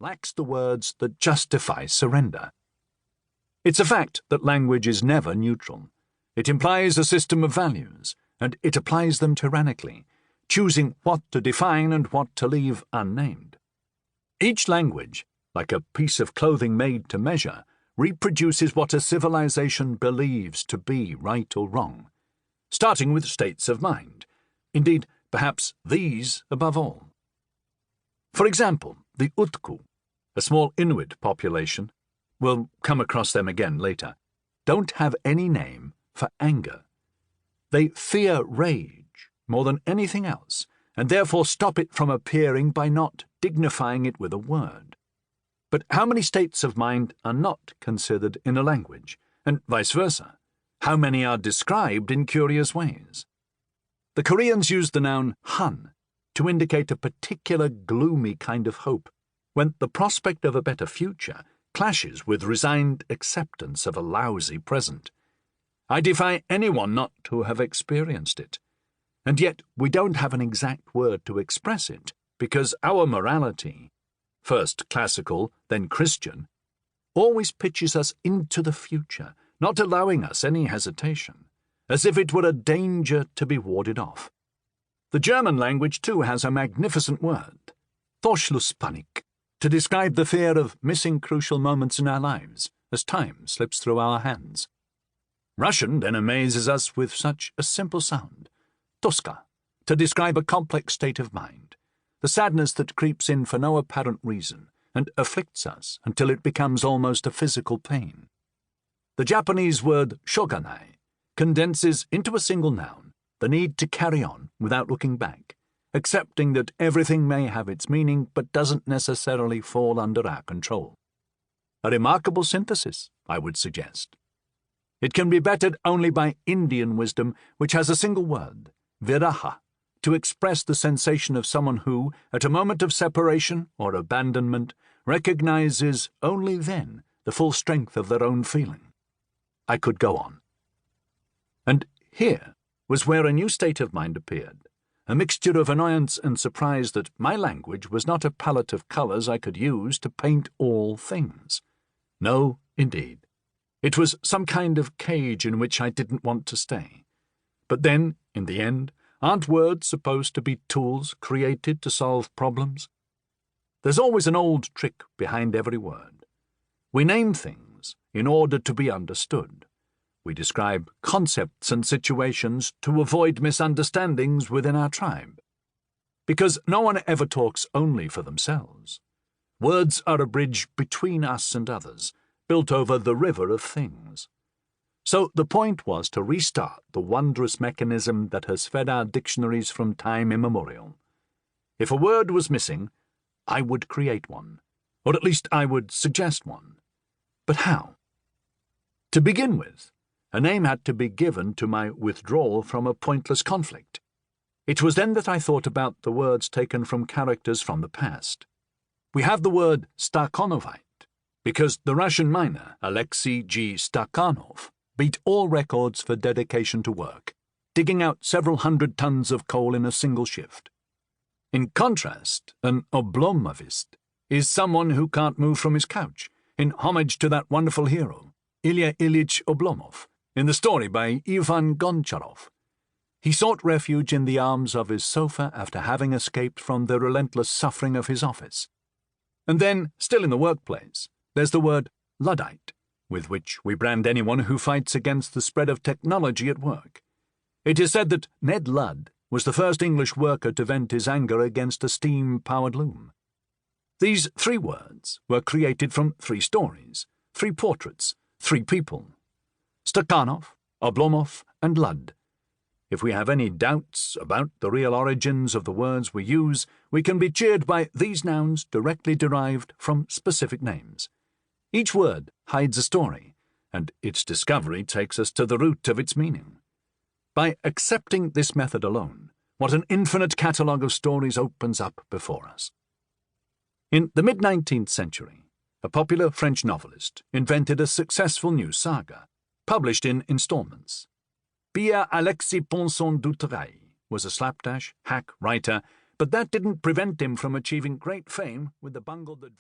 lacks the words that justify surrender. It's a fact that language is never neutral. It implies a system of values, and it applies them tyrannically, choosing what to define and what to leave unnamed. Each language, like a piece of clothing made to measure, reproduces what a civilization believes to be right or wrong, starting with states of mind. Indeed, perhaps these above all. For example, the Utku, a small Inuit population, we'll come across them again later, don't have any name for anger. They fear rage more than anything else, and therefore stop it from appearing by not dignifying it with a word. But how many states of mind are not considered in a language, and vice versa? How many are described in curious ways? The Koreans use the noun han to indicate a particular gloomy kind of hope, when the prospect of a better future clashes with resigned acceptance of a lousy present. I defy anyone not to have experienced it. And yet we don't have an exact word to express it, because our morality, first classical, then Christian, always pitches us into the future, not allowing us any hesitation, as if it were a danger to be warded off. The German language, too, has a magnificent word, Torschlusspanik, to describe the fear of missing crucial moments in our lives as time slips through our hands. Russian then amazes us with such a simple sound, Toska, to describe a complex state of mind, the sadness that creeps in for no apparent reason and afflicts us until it becomes almost a physical pain. The Japanese word shoganai condenses into a single noun the need to carry on without looking back, accepting that everything may have its meaning but doesn't necessarily fall under our control. A remarkable synthesis, I would suggest. It can be bettered only by Indian wisdom, which has a single word, viraha, to express the sensation of someone who, at a moment of separation or abandonment, recognizes only then the full strength of their own feeling. I could go on. And here was where a new state of mind appeared, a mixture of annoyance and surprise that my language was not a palette of colours I could use to paint all things. No, indeed. It was some kind of cage in which I didn't want to stay. But then, in the end, aren't words supposed to be tools created to solve problems? There's always an old trick behind every word. We name things in order to be understood. We describe concepts and situations to avoid misunderstandings within our tribe. Because no one ever talks only for themselves. Words are a bridge between us and others, built over the river of things. So the point was to restart the wondrous mechanism that has fed our dictionaries from time immemorial. If a word was missing, I would create one, or at least I would suggest one. But how? To begin with, a name had to be given to my withdrawal from a pointless conflict. It was then that I thought about the words taken from characters from the past. We have the word Stakhanovite, because the Russian miner Alexei G. Stakhanov beat all records for dedication to work, digging out several hundred tons of coal in a single shift. In contrast, an Oblomovist is someone who can't move from his couch, in homage to that wonderful hero, Ilya Ilyich Oblomov, in the story by Ivan Goncharov. He sought refuge in the arms of his sofa after having escaped from the relentless suffering of his office. And then, still in the workplace, there's the word Luddite, with which we brand anyone who fights against the spread of technology at work. It is said that Ned Ludd was the first English worker to vent his anger against a steam-powered loom. These three words were created from three stories, three portraits, three people. Stakhanov, Oblomov, and Ludd. If we have any doubts about the real origins of the words we use, we can be cheered by these nouns directly derived from specific names. Each word hides a story, and its discovery takes us to the root of its meaning. By accepting this method alone, what an infinite catalogue of stories opens up before us. In the mid-19th century, a popular French novelist invented a successful new saga, published in installments. Pierre-Alexis Ponson d'Outraille was a slapdash, hack writer, but that didn't prevent him from achieving great fame with the bungled adventure.